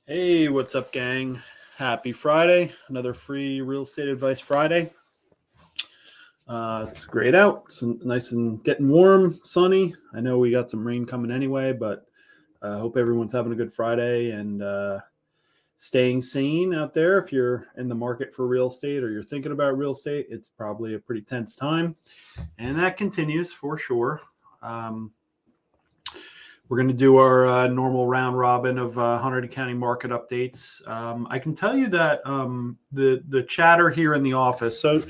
Hey, what's up, gang? Happy Friday. Another free real estate advice Friday. It's great out. It's nice and getting warm, sunny. I know we got some rain coming anyway, but I hope everyone's having a good Friday and staying sane out there. If you're in the market for real estate or you're thinking about real estate, it's probably a pretty tense time. And that continues for sure. Um, We're going to do our normal round robin of Hunterdon County market updates. I can tell you that the chatter here in the office. So,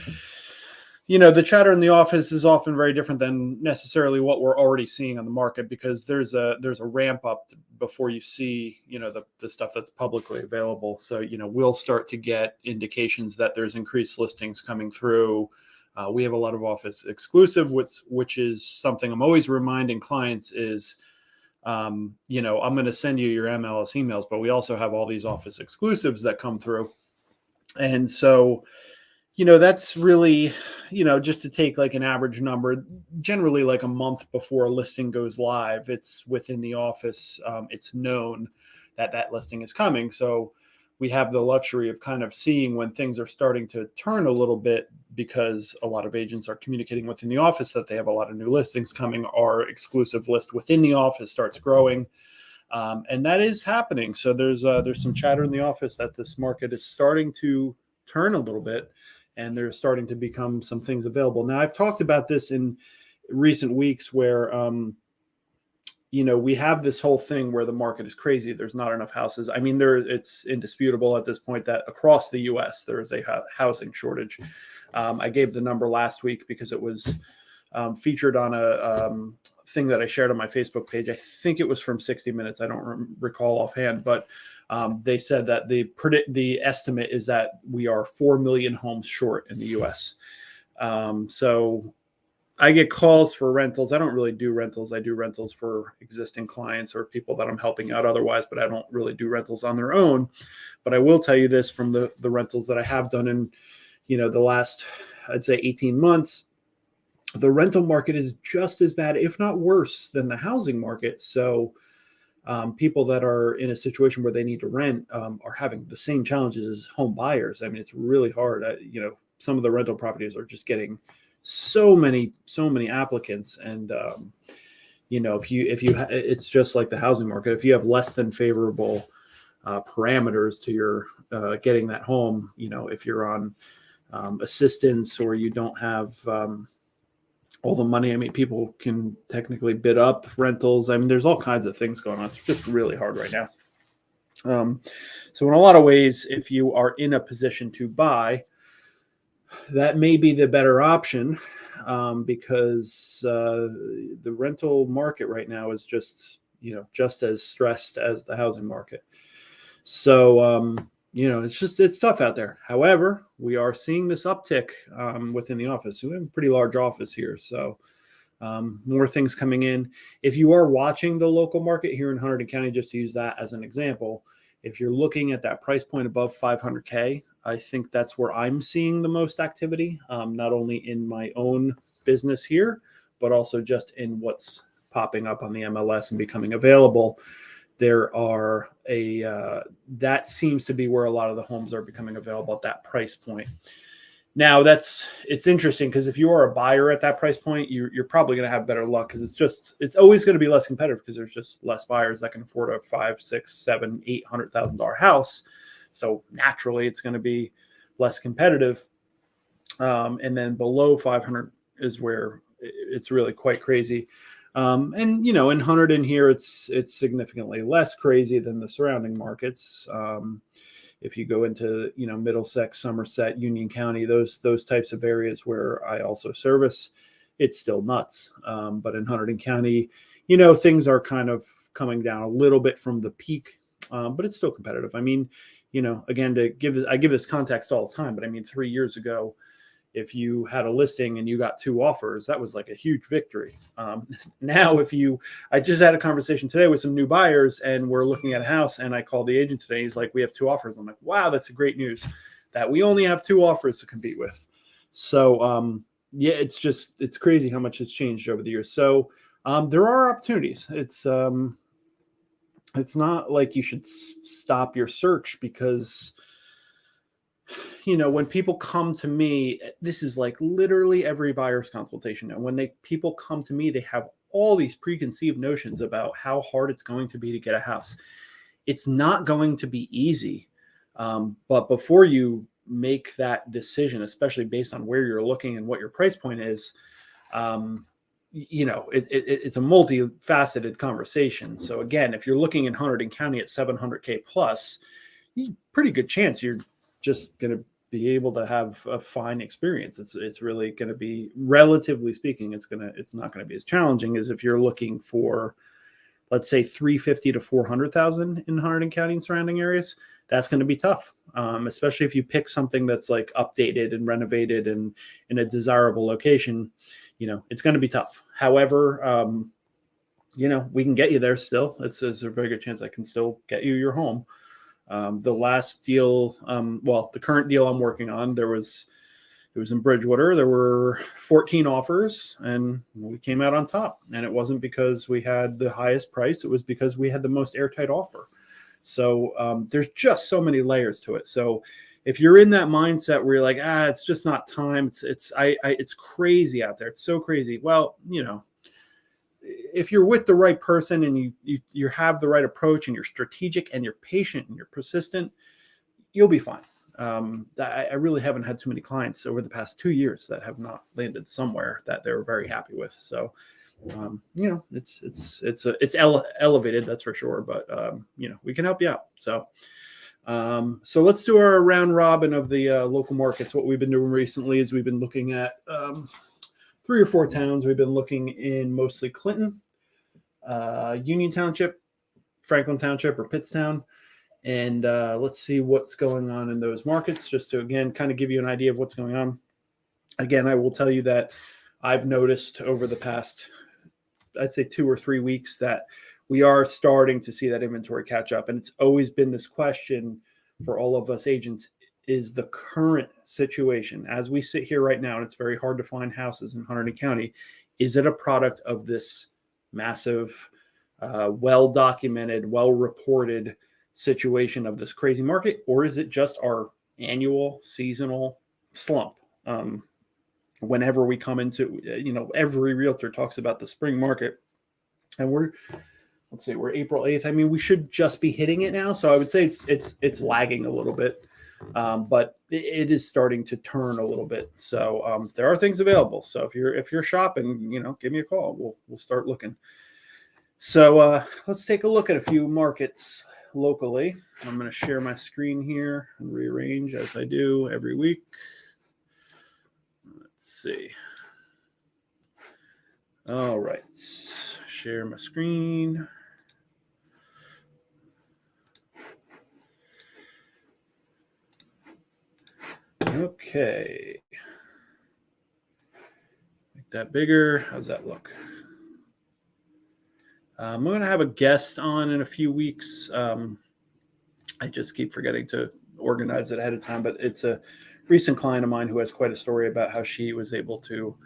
the chatter in the office is often very different than necessarily what we're already seeing on the market because there's a ramp up before you see the stuff that's publicly available. So we'll start to get indications that there's increased listings coming through. We have a lot of office exclusive, which is something I'm always reminding clients is I'm going to send you your MLS emails, but we also have all these office exclusives that come through. And so, that's really, just to take like an average number, generally like a month before a listing goes live, it's within the office. It's known that that listing is coming. So we have the luxury of kind of seeing when things are starting to turn a little bit because a lot of agents are communicating within the office that they have a lot of new listings coming. Our exclusive list within the office starts growing. And that is happening. So there's some chatter in the office that this market is starting to turn a little bit and there's starting to become some things available. Now, I've talked about this in recent weeks where we have this whole thing where the market is crazy. There's not enough houses. I mean, it's indisputable at this point that across the U.S. there is a housing shortage. I gave the number last week because it was featured on a thing that I shared on my Facebook page. I think it was from 60 Minutes. I don't recall offhand, but they said that the estimate is that we are 4 million homes short in the U.S. So I get calls for rentals. I don't really do rentals. I do rentals for existing clients or people that I'm helping out otherwise, but I don't really do rentals on their own. But I will tell you this from the rentals that I have done in, the last, I'd say 18 months, the rental market is just as bad, if not worse than the housing market. So people that are in a situation where they need to rent are having the same challenges as home buyers. I mean, it's really hard. Some of the rental properties are just getting so many applicants, and if you it's just like the housing market. If you have less than favorable parameters to your getting that home, if you're on assistance or you don't have all the money. I mean, people can technically bid up rentals. I mean, there's all kinds of things going on. It's just really hard right now. So in a lot of ways, if you are in a position to buy, that may be the better option because the rental market right now is just as stressed as the housing market. So it's tough out there. However, we are seeing this uptick within the office. We have a pretty large office here, so more things coming in. If you are watching the local market here in Hunterdon County, just to use that as an example, if you're looking at that price point above 500K, I think that's where I'm seeing the most activity, not only in my own business here, but also just in what's popping up on the MLS and becoming available. That seems to be where a lot of the homes are becoming available at that price point. Now it's interesting because if you are a buyer at that price point, you're probably going to have better luck because it's always going to be less competitive because there's just less buyers that can afford a $500,000, $600,000, $700,000, $800,000 house. So naturally, it's going to be less competitive. And then below 500 is where it's really quite crazy. And in Hunterdon here, it's significantly less crazy than the surrounding markets. If you go into Middlesex, Somerset, Union County, those types of areas where I also service, it's still nuts. But in Hunterdon County, things are kind of coming down a little bit from the peak, but it's still competitive. I mean, again, I give this context all the time, but I mean, 3 years ago, if you had a listing and you got 2 offers, that was like a huge victory. Now, I just had a conversation today with some new buyers and we're looking at a house and I called the agent today. He's like, we have 2 offers. I'm like, wow, that's a great news that we only have 2 offers to compete with. So, it's crazy how much it's changed over the years. So there are opportunities. it's not like you should stop your search because, when people come to me, this is like literally every buyer's consultation. And when people come to me, they have all these preconceived notions about how hard it's going to be to get a house. It's not going to be easy. But before you make that decision, especially based on where you're looking and what your price point is, it's a multifaceted conversation. So again, if you're looking in Hunterdon County at 700K plus, pretty good chance you're just going to be able to have a fine experience. It's really going to be, relatively speaking, it's not going to be as challenging as if you're looking for, let's say, 350 to 400,000 in Hunterdon County and surrounding areas. That's going to be tough, especially if you pick something that's like updated and renovated and in a desirable location. It's going to be tough. However, we can get you there still. It's a very good chance I can still get you your home. The last deal, the current deal I'm working on, it was in Bridgewater. There were 14 offers and we came out on top. And it wasn't because we had the highest price. It was because we had the most airtight offer. So there's just so many layers to it. So if you're in that mindset where you're like, it's just not time. It's crazy out there. It's so crazy. Well, if you're with the right person and you have the right approach and you're strategic and you're patient and you're persistent, you'll be fine. I really haven't had too many clients over the past 2 years that have not landed somewhere that they're very happy with. So, it's elevated, that's for sure. But we can help you out. So let's do our round robin of the local markets. What we've been doing recently is we've been looking at 3 or 4 towns. We've been looking in mostly Clinton, Union Township, Franklin Township, or Pittstown. And let's see what's going on in those markets, just to, again, kind of give you an idea of what's going on. Again, I will tell you that I've noticed over the past, I'd say 2 or 3 weeks, that we are starting to see that inventory catch up. And it's always been this question for all of us agents: is the current situation, as we sit here right now, and it's very hard to find houses in Hunterdon County, is it a product of this massive, well-documented, well-reported situation of this crazy market, or is it just our annual seasonal slump? Whenever we come into, every realtor talks about the spring market, and we're April 8th. I mean, we should just be hitting it now. So I would say it's lagging a little bit, but it is starting to turn a little bit. So there are things available. So if you're shopping, give me a call. We'll start looking. So let's take a look at a few markets locally. I'm going to share my screen here and rearrange as I do every week. Let's see. All right. Share my screen. Okay. Make that bigger. How's that look? I'm going to have a guest on in a few weeks. I just keep forgetting to organize it ahead of time, but it's a recent client of mine who has quite a story about how she was able to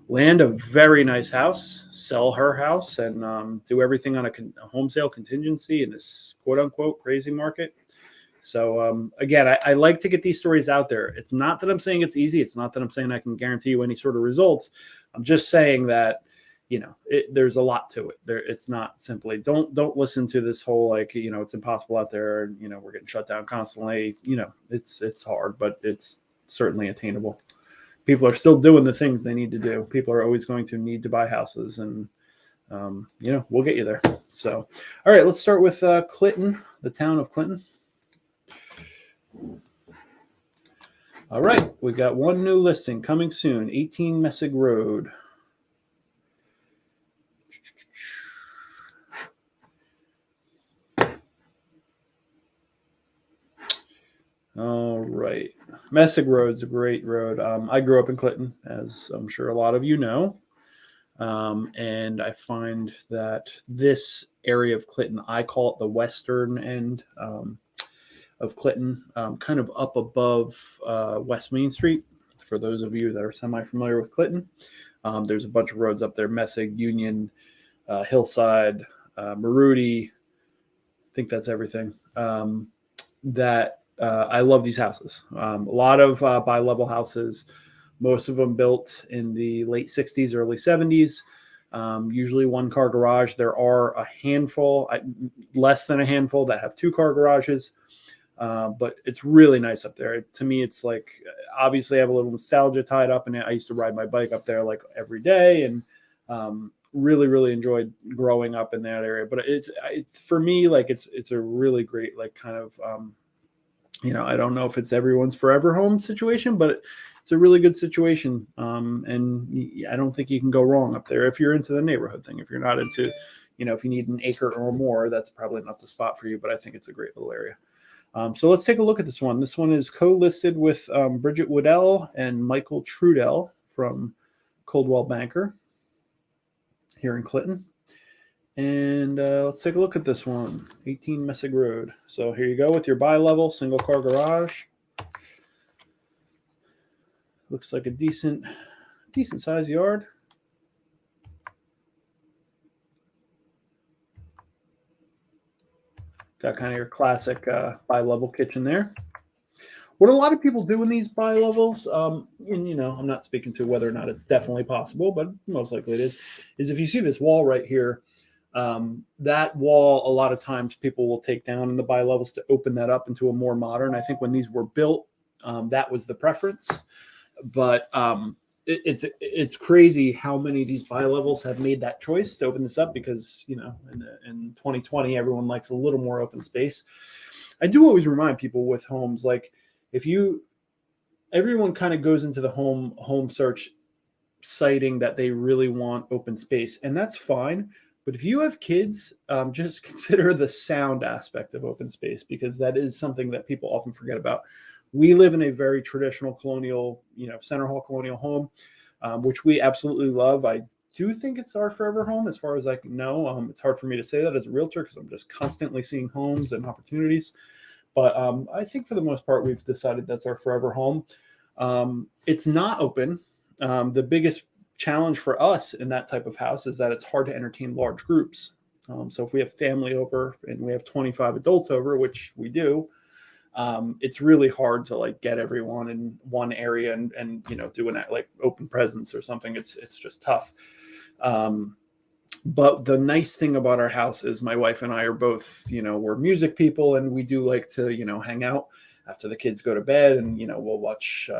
land a very nice house, sell her house, and do everything on a home sale contingency in this quote unquote crazy market. So again, I like to get these stories out there. It's not that I'm saying it's easy. It's not that I'm saying I can guarantee you any sort of results. I'm just saying that, there's a lot to it. It's not simply don't listen to this whole it's impossible out there. We're getting shut down constantly. It's hard, but it's certainly attainable. People are still doing the things they need to do. People are always going to need to buy houses, and we'll get you there. So, all right, let's start with Clinton, the town of Clinton. All right, we got one new listing coming soon, 18 Messig Road. All right, Messig Road's a great road. I grew up in Clinton, as I'm sure a lot of you know, and I find that this area of Clinton, I call it the western end of Clinton, kind of up above West Main Street. For those of you that are semi-familiar with Clinton, there's a bunch of roads up there: Messig, Union, Hillside, Maruti, think that's everything. I love these houses. A lot of bi-level houses, most of them built in the late 60s, early 70s. Usually one car garage. There are a handful, less than a handful, that have 2-car garages. But it's really nice up there. To me, it's like, obviously I have a little nostalgia tied up in it. I used to ride my bike up there like every day, and really, really enjoyed growing up in that area. But it's for me, like it's a really great, like, kind of, I don't know if it's everyone's forever home situation, but it's a really good situation. And I don't think you can go wrong up there if you're into the neighborhood thing. If you're not into, if you need an acre or more, that's probably not the spot for you, but I think it's a great little area. So let's take a look at this one. This one is co-listed with Bridget Woodell and Michael Trudell from Coldwell Banker here in Clinton. And let's take a look at this one, 18 Messig Road. So here you go with your bi-level single car garage. Looks like a decent sized yard. Got kind of your classic bi-level kitchen there. What a lot of people do in these bi-levels, and I'm not speaking to whether or not it's definitely possible, but most likely it is if you see this wall right here, that wall, a lot of times people will take down in the bi-levels to open that up into a more modern. I think when these were built, that was the preference. But it's crazy how many of these bi-levels have made that choice to open this up, because in 2020 everyone likes a little more open space. I do always remind people with homes, like, everyone kind of goes into the home search citing that they really want open space, and that's fine. But if you have kids, just consider the sound aspect of open space, because that is something that people often forget about. We live in a very traditional colonial, center hall colonial home, which we absolutely love. I do think it's our forever home as far as I know. It's hard for me to say that as a realtor because I'm just constantly seeing homes and opportunities. But I think for the most part, we've decided that's our forever home. It's not open. The biggest challenge for us in that type of house is that it's hard to entertain large groups. So if we have family over and we have 25 adults over, which we do, it's really hard to like get everyone in one area and do an like open presence or something. It's just tough. But the nice thing about our house is my wife and I are both, we're music people, and we do like to, hang out after the kids go to bed, and, we'll watch,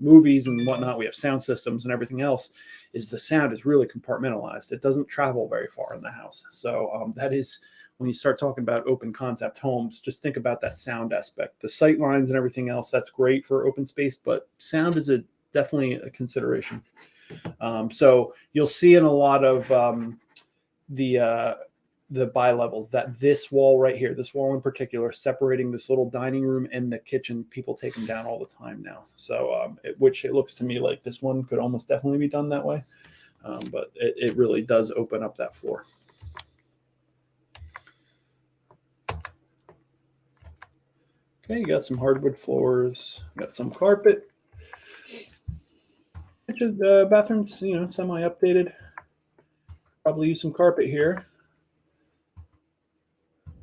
movies and whatnot. We have sound systems and everything else. The sound is really compartmentalized. It doesn't travel very far in the house. So that is, when you start talking about open concept homes, just think about that sound aspect. The sight lines and everything else, that's great for open space, but sound is definitely a consideration. So you'll see in a lot of the bi-levels that this wall right here, this wall in particular, separating this little dining room and the kitchen, people take them down all the time now. So which it looks to me like this one could almost definitely be done that way. But it really does open up that floor. Okay, you got some hardwood floors, got some carpet. Bathrooms, semi-updated. Probably use some carpet here.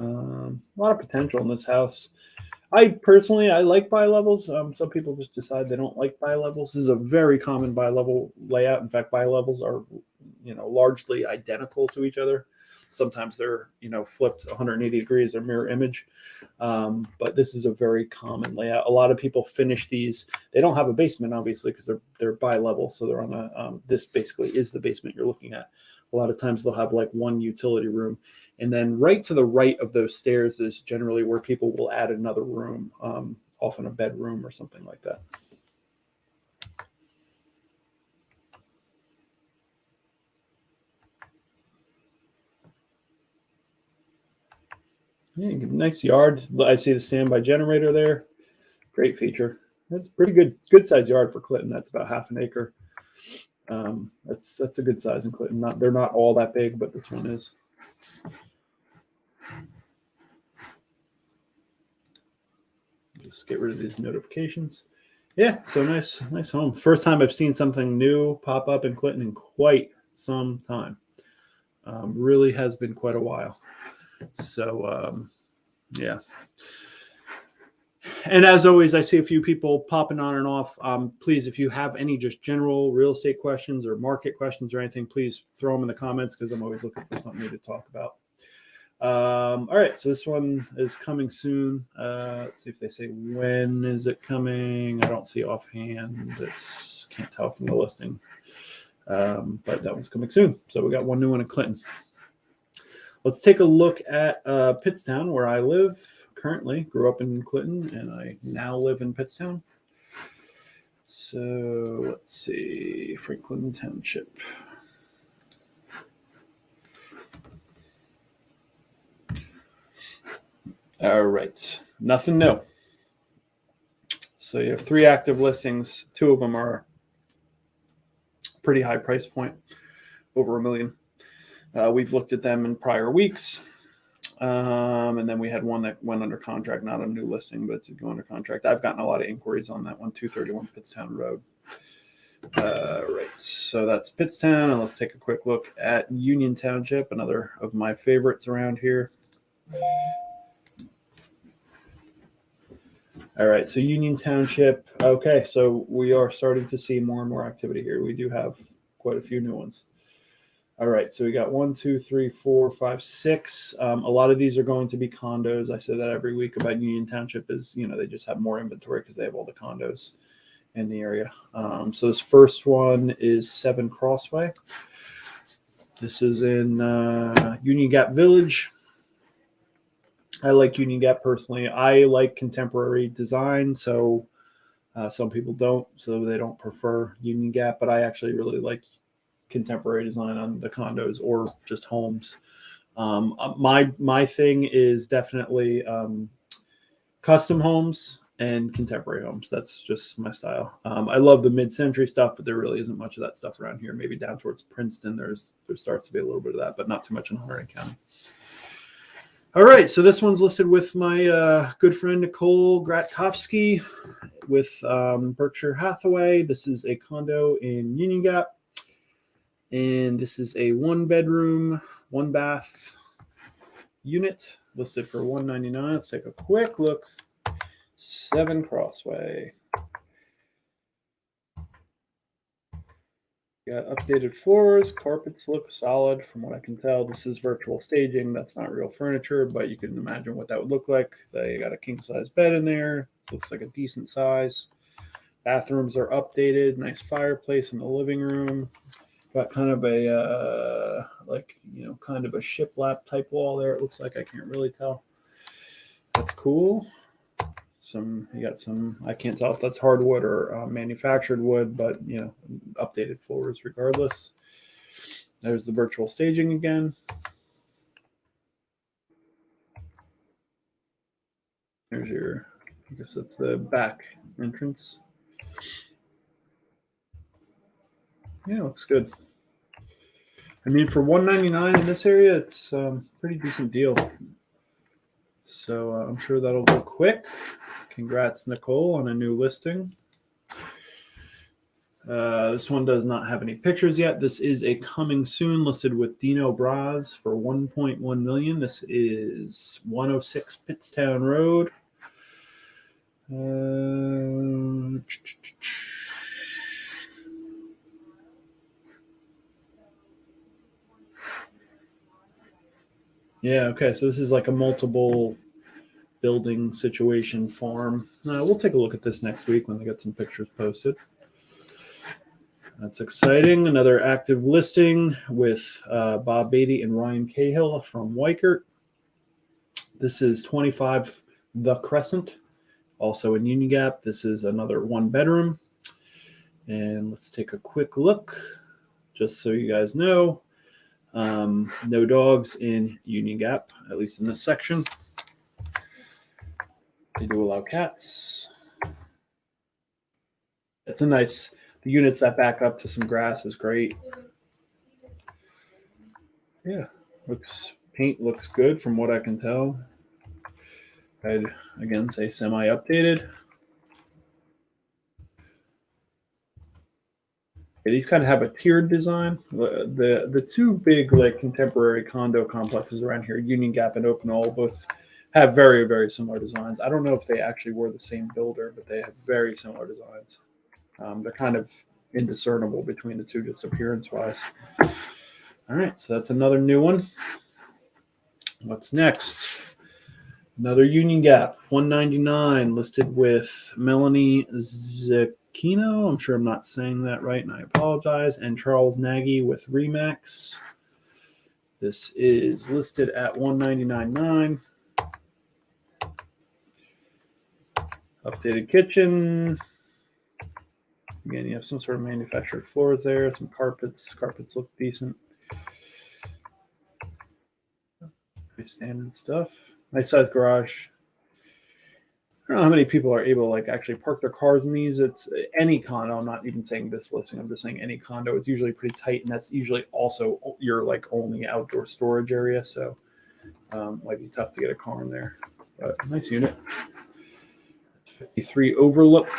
A lot of potential in this house. I like bi-levels. Some people just decide they don't like bi-levels. This is a very common bi-level layout. In fact, bi-levels are, largely identical to each other. Sometimes they're, flipped 180 degrees or mirror image. But this is a very common layout. A lot of people finish these. They don't have a basement, obviously, because they're bi-level. So they're on a, this basically is the basement you're looking at. A lot of times they'll have like one utility room. And then right to the right of those stairs is generally where people will add another room, often a bedroom or something like that. Yeah, nice yard. I see the standby generator there. Great feature. That's pretty good size yard for Clinton. That's about half an acre. That's a good size in Clinton. They're not all that big, but this one is. Just get rid of these notifications. Yeah, so nice home. First time I've seen something new pop up in Clinton in quite some time. Really has been quite a while. So yeah. And as always, I see a few people popping on and off. Please, if you have any just general real estate questions or market questions or anything, please throw them in the comments because I'm always looking for something new to talk about. All right, so this one is coming soon. Let's see if they say when is it coming. I don't see offhand. It's can't tell from the listing, but that one's coming soon. So we got one new one in Clinton. Let's take a look at Pittstown, where I live currently. Grew up in Clinton, and I now live in Pittstown. So let's see, Franklin Township. All right, nothing new. So you have 3 active listings. 2 of them are pretty high price point, over $1 million. We've looked at them in prior weeks. And then we had one that went under contract, not a new listing, but to go under contract. I've gotten a lot of inquiries on that one, 231 Pittstown Road. Right, so that's Pittstown, and let's take a quick look at Union Township, another of my favorites around here. All right, so Union Township. Okay, so we are starting to see more and more activity here. We do have quite a few new ones. All right, so we got 1, 2, 3, 4, 5, 6. A lot of these are going to be condos. I say that every week about Union Township is, they just have more inventory because they have all the condos in the area. So this first one is 7 Crossway. This is in Union Gap Village. I like Union Gap personally. I like contemporary design, so some people don't, so they don't prefer Union Gap, but I actually really like contemporary design on the condos or just homes. My thing is definitely custom homes and contemporary homes. That's just my style. I love the mid-century stuff, but there really isn't much of that stuff around here. Maybe down towards Princeton, there starts to be a little bit of that, but not too much in Hunterdon County. All right, so this one's listed with my good friend Nicole Gratkovsky with Berkshire Hathaway. This is a condo in Union Gap. And this is a 1-bedroom, 1-bath unit listed for $199. Let's take a quick look. 7 Crossway. Got updated floors. Carpets look solid from what I can tell. This is virtual staging. That's not real furniture, but you can imagine what that would look like. They got a king-size bed in there. This looks like a decent size. Bathrooms are updated. Nice fireplace in the living room. Got kind of a kind of a shiplap type wall there. It looks like, I can't really tell. That's cool. You got some. I can't tell if that's hardwood or manufactured wood, but updated floors regardless. There's the virtual staging again. There's your. I guess that's the back entrance. Yeah, looks good. I mean, for $199 in this area, it's a pretty decent deal. So I'm sure that'll go quick. Congrats, Nicole, on a new listing. This one does not have any pictures yet. This is a coming soon listed with Dino Braz for $1.1 million. This is 106 Pittstown Road. Yeah, okay, so this is like a multiple building situation farm. We'll take a look at this next week when they get some pictures posted. That's exciting. Another active listing with Bob Beatty and Ryan Cahill from Weikert. This is 25 The Crescent, also in Union Gap. This is another 1-bedroom. And let's take a quick look, just so you guys know. No dogs in Union Gap, at least in this section. They do allow cats. It's a nice, the units that back up to some grass is great. Yeah, paint looks good from what I can tell. I'd again say semi-updated. these kind of have a tiered design. The two big like contemporary condo complexes around here, Union Gap and Oak Knoll, both have very, very similar designs. I don't know if they actually were the same builder, but they have very similar designs. They're kind of indiscernible between the two, just appearance-wise. All right, so that's another new one. What's next? Another Union Gap, 199, listed with Melanie Zecchino. I'm sure I'm not saying that right, and I apologize. And Charles Nagy with Remax. This is listed at 199.9. Updated kitchen. Again, you have some sort of manufactured floors there, some carpets. Carpets look decent. Pretty standard stuff. Nice size garage. I don't know how many people are able to like actually park their cars in these. It's any condo. I'm not even saying this listing. I'm just saying any condo. It's usually pretty tight, and that's usually also your like only outdoor storage area. So might be tough to get a car in there. But nice unit. 53 Overlook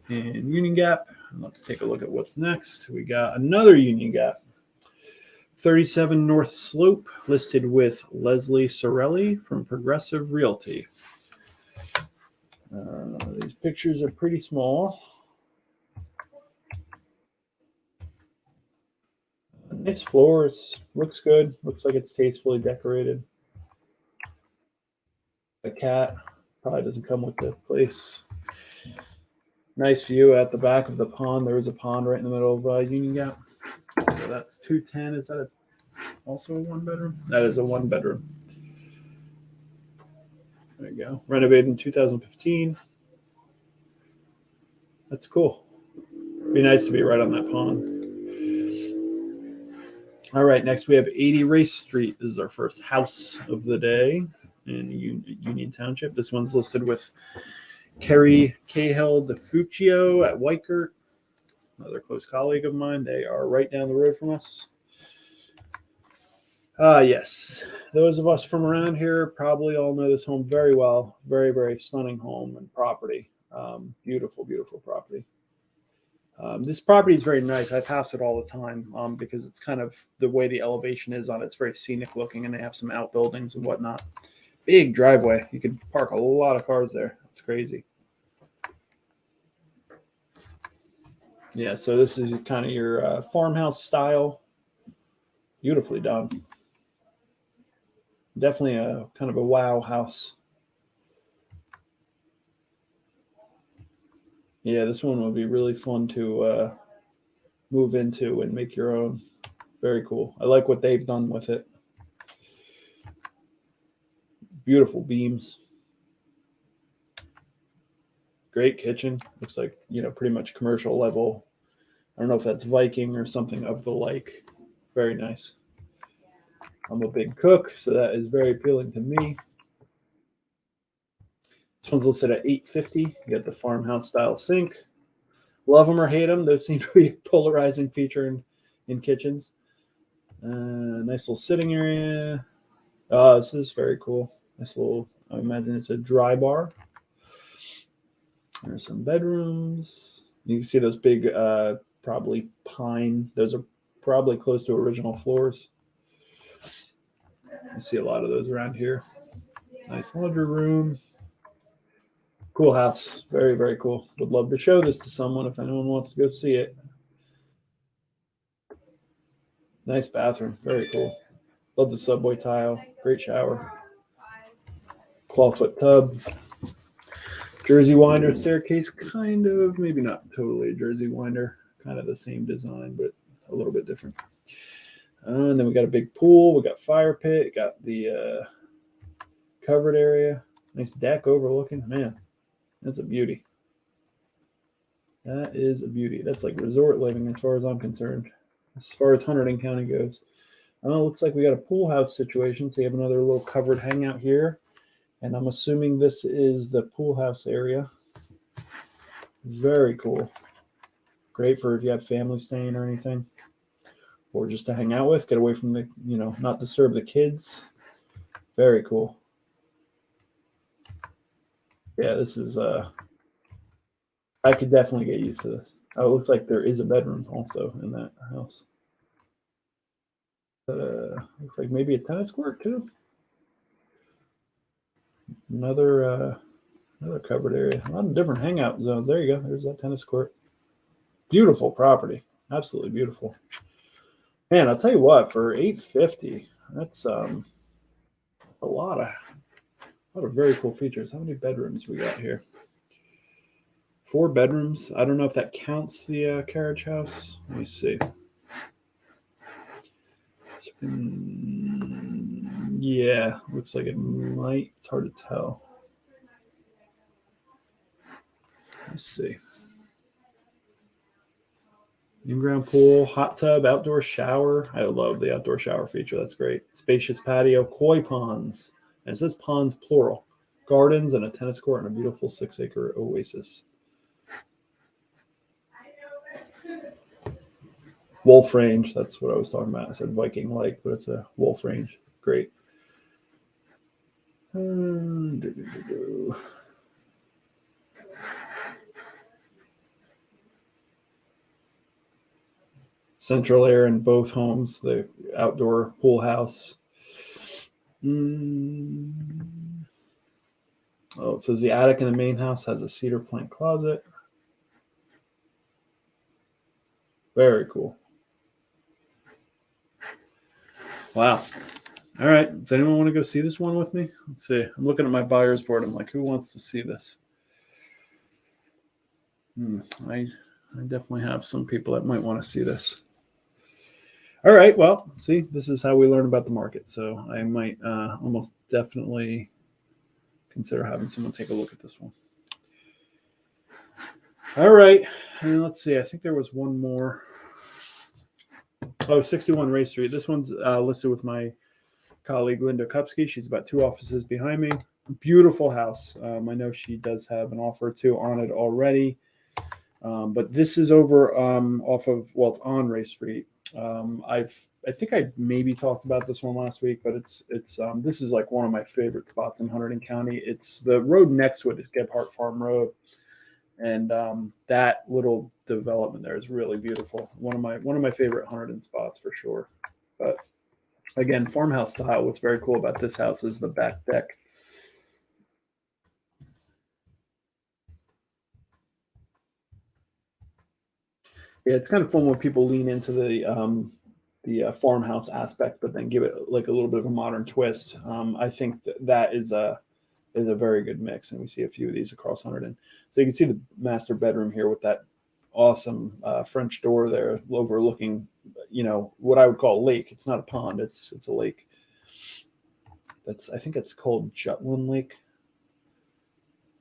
in Union Gap. Let's take a look at what's next. We got another Union Gap. 37 North Slope, listed with Leslie Sorelli from Progressive Realty. These pictures are pretty small. Nice floors. Looks good. Looks like it's tastefully decorated. A cat. Probably doesn't come with the place. Nice view at the back of the pond. There is a pond right in the middle of Union Gap. So that's 210. Is that also a one bedroom? That is a one bedroom. There you go. Renovated in 2015. That's cool. Be nice to be right on that pond. All right, next we have 80 Race Street. This is our first house of the day in Union Township. This one's listed with Kerry Cahill DeFuccio at Whitekert, another close colleague of mine. They are right down the road from us. Yes, those of us from around here probably all know this home very well. Very, very stunning home and property. Beautiful, beautiful property. This property is very nice. I pass it all the time because it's kind of the way the elevation is on it. It's very scenic looking, and they have some outbuildings and whatnot. Big driveway. You can park a lot of cars there. It's crazy. Yeah, so this is kind of your farmhouse style. Beautifully done. Definitely a kind of a wow house. Yeah, this one will be really fun to move into and make your own. Very cool. I like what they've done with it. Beautiful beams. Great kitchen. Looks like, pretty much commercial level. I don't know if that's Viking or something of the like. Very nice. I'm a big cook, so that is very appealing to me. This one's listed at $850. You got the farmhouse style sink. Love them or hate them. Those seem to be a polarizing feature in kitchens. Nice little sitting area. This is very cool. Nice little, I imagine it's a dry bar. There's some bedrooms. You can see those big, probably pine. Those are probably close to original floors. You see a lot of those around here. Nice laundry room. Cool house. Very, very cool. Would love to show this to someone if anyone wants to go see it. Nice bathroom. Very cool. Love the subway tile. Great shower. Clawfoot tub. Jersey winder staircase. Kind of. Maybe not totally a Jersey winder. Kind of the same design, but a little bit different. And then we got a big pool. We got fire pit. Got the covered area. Nice deck overlooking. Man, that's a beauty. That is a beauty. That's like resort living as far as I'm concerned. As far as Hunterdon County goes. Looks like we got a pool house situation. So you have another little covered hangout here. And I'm assuming this is the pool house area. Very cool. Great for if you have family staying or anything. Or just to hang out with. Get away from the, not disturb the kids. Very cool. Yeah, this is, I could definitely get used to this. Oh, it looks like there is a bedroom also in that house. Looks like maybe a tennis court too. Another covered area. A lot of different hangout zones. There you go. There's that tennis court. Beautiful property. Absolutely beautiful. Man, I'll tell you what, for $850, that's a lot of very cool features. How many bedrooms we got here? 4 bedrooms. I don't know if that counts the carriage house. Let me see. Yeah, looks like it might. It's hard to tell. Let's see. In-ground pool, hot tub, outdoor shower. I love the outdoor shower feature. That's great. Spacious patio, koi ponds. And it says ponds plural. Gardens and a tennis court and a beautiful 6-acre oasis. Wolf Range. That's what I was talking about. I said Viking Lake, but it's a Wolf Range. Great. Central air in both homes, the outdoor pool house. Oh, it says the attic in the main house has a cedar plank closet. Very cool. Wow. All right. Does anyone want to go see this one with me? Let's see. I'm looking at my buyer's board. I'm like, who wants to see this? I definitely have some people that might want to see this. All right. Well, see, this is how we learn about the market. So I might almost definitely consider having someone take a look at this one. All right. And let's see. I think there was one more. Oh, 61 Ray Street. This one's listed with my colleague Linda Kupsky. She's about 2 offices behind me. Beautiful house. I know she does have an offer or 2 on it already. But this is over off of, well, it's on Ray Street. I think I maybe talked about this one last week, but it's this is like one of my favorite spots in Hunterdon County. It's the road next to it is Gebhardt Farm Road, and that little development there is really beautiful. One of my favorite Hunterdon spots for sure. But again, farmhouse style. What's very cool about this house is the back deck. Yeah, it's kind of fun when people lean into the farmhouse aspect, but then give it like a little bit of a modern twist. I think that is a very good mix, and we see a few of these across Hunterdon. So you can see the master bedroom here with that awesome French door there, overlooking, what I would call a lake. It's not a pond; it's a lake. I think it's called Jutland Lake.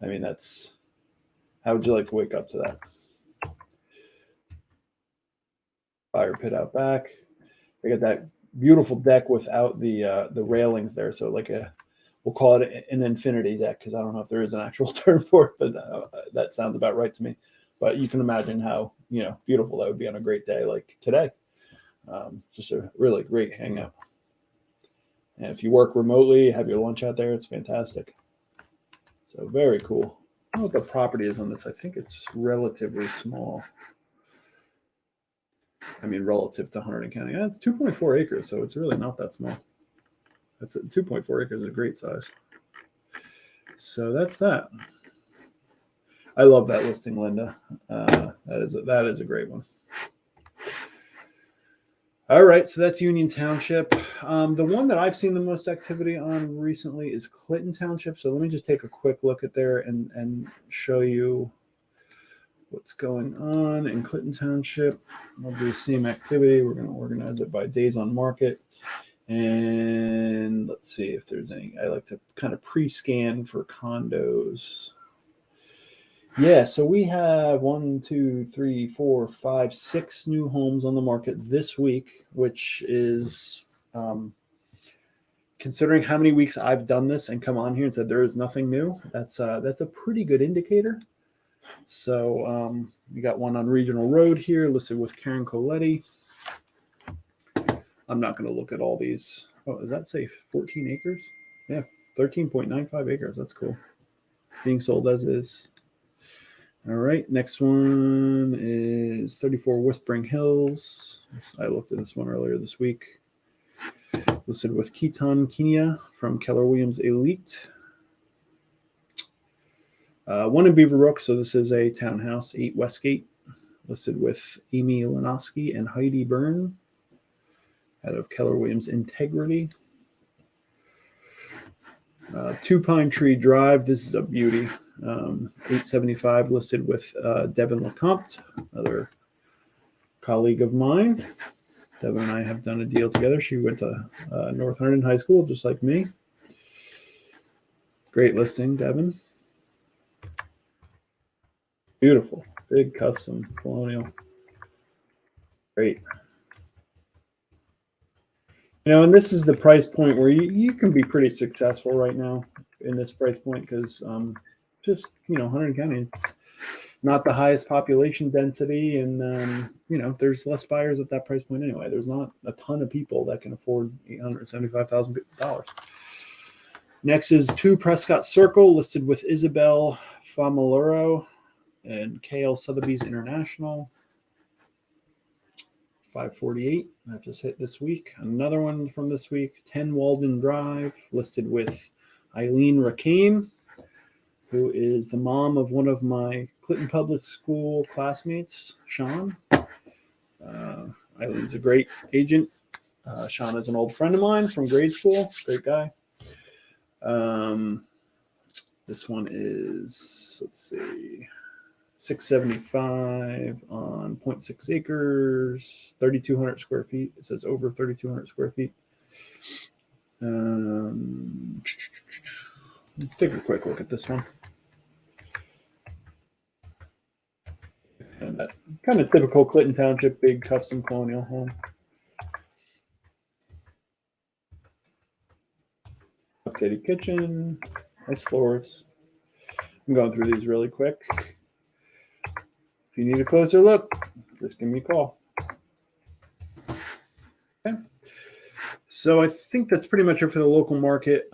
I mean, how would you like to wake up to that? Fire pit out back. They got that beautiful deck without the railings there, so like we'll call it an infinity deck, because I don't know if there is an actual term for it, but that sounds about right to me. But you can imagine how beautiful that would be on a great day like today. Just a really great hangout. And if you work remotely, have your lunch out there, it's fantastic. So very cool. I don't know what the property is on this. I think it's relatively small. I mean, relative to Hunterdon County. Yeah, it's 2.4 acres, so it's really not that small. 2.4 acres is a great size. So that's that. I love that listing, Linda. That is a great one. All right, so that's Union Township. The one that I've seen the most activity on recently is Clinton Township. So let me just take a quick look at there and show you what's going on in Clinton Township. We'll do the same activity. We're going to organize it by days on market. And let's see if there's any. I like to kind of pre-scan for condos. Yeah, so we have 1, 2, 3, 4, 5, 6 new homes on the market this week, which is considering how many weeks I've done this and come on here and said there is nothing new. That's a pretty good indicator. So we got one on Regional Road here listed with Karen Coletti. I'm not going to look at all these. Oh, does that say 14 acres? Yeah, 13.95 acres. That's cool. Being sold as is. All right, next one is 34 Whispering Hills. I looked at this one earlier this week. Listed with Keaton Kenya from Keller Williams Elite. One in Beaverbrook, so this is a townhouse, 8 Westgate, listed with Amy Lenoski and Heidi Byrne out of Keller Williams Integrity. 2 Pine Tree Drive, this is a beauty. 875 listed with Devin LeCompte, another colleague of mine. Devin and I have done a deal together. She went to North Herndon High School, just like me. Great listing, Devin. Beautiful, big custom colonial. Great. And this is the price point where you can be pretty successful right now in this price point because just, Hunterdon County, not the highest population density. And, there's less buyers at that price point anyway. There's not a ton of people that can afford $875,000. Next is 2 Prescott Circle, listed with Isabel Famolaro and KL Sotheby's International. 548, that just hit this week. Another one from this week, 10 Walden Drive, listed with Eileen Rakane, who is the mom of one of my Clinton Public School classmates, Sean. Eileen's a great agent. Sean is an old friend of mine from grade school. Great guy. This one is, let's see, 675 on 0.6 acres, 3,200 square feet. It says over 3,200 square feet. Let's take a quick look at this one. And that kind of typical Clinton Township, big custom colonial home. Updated kitchen, nice floors. I'm going through these really quick. If you need a closer look, just give me a call. Okay. So I think that's pretty much it for the local market.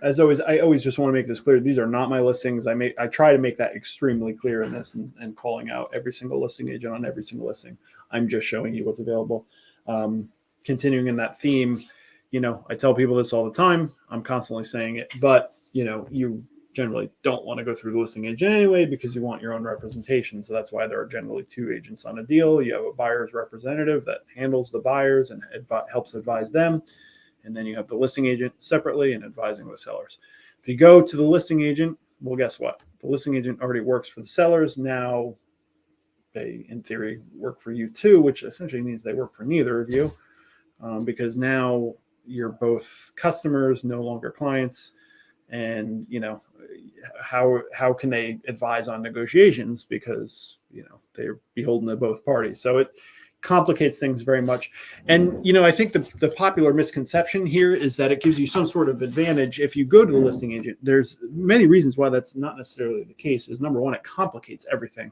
As always, I always just want to make this clear. These are not my listings. I try to make that extremely clear in this and calling out every single listing agent on every single listing. I'm just showing you what's available. Continuing in that theme, I tell people this all the time. I'm constantly saying it, but you generally don't want to go through the listing agent anyway because you want your own representation. So that's why there are generally 2 agents on a deal. You have a buyer's representative that handles the buyers and helps advise them. And then you have the listing agent separately and advising the sellers. If you go to the listing agent, well, guess what? The listing agent already works for the sellers. Now they, in theory, work for you too, which essentially means they work for neither of you because now you're both customers, no longer clients. And, how can they advise on negotiations because, they're beholden to both parties. So it complicates things very much. And, I think the popular misconception here is that it gives you some sort of advantage if you go to the listing agent. There's many reasons why that's not necessarily the case. Is number one, it complicates everything.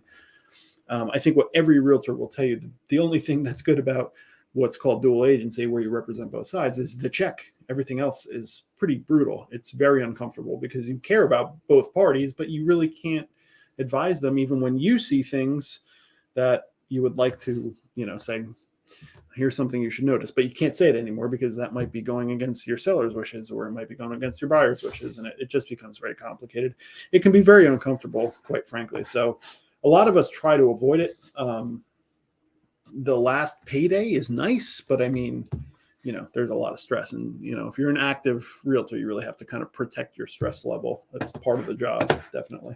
I think what every realtor will tell you, the only thing that's good about what's called dual agency, where you represent both sides, is the check. Everything else is pretty brutal. It's very uncomfortable because you care about both parties, but you really can't advise them even when you see things that you would like to, say, here's something you should notice, but you can't say it anymore because that might be going against your seller's wishes or it might be going against your buyer's wishes. And it just becomes very complicated. It can be very uncomfortable, quite frankly. So a lot of us try to avoid it. The last payday is nice, but there's a lot of stress. And, if you're an active realtor, you really have to kind of protect your stress level. That's part of the job, definitely.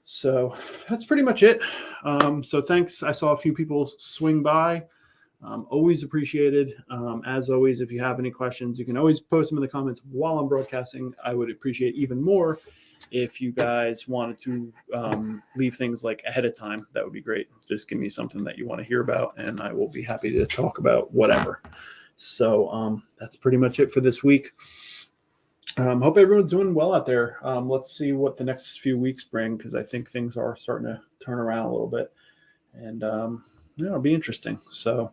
So that's pretty much it. So thanks. I saw a few people swing by. Always appreciated. As always, if you have any questions, you can always post them in the comments while I'm broadcasting. I would appreciate even more if you guys wanted to leave things like ahead of time. That would be great. Just give me something that you want to hear about, and I will be happy to talk about whatever. So that's pretty much it for this week. Hope everyone's doing well out there. Let's see what the next few weeks bring, because I think things are starting to turn around a little bit, and it'll be interesting. So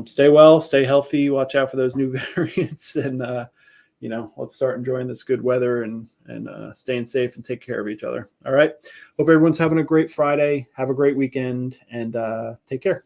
stay well, stay healthy, watch out for those new variants, and let's start enjoying this good weather and staying safe and take care of each other. All right. Hope everyone's having a great Friday. Have a great weekend and take care.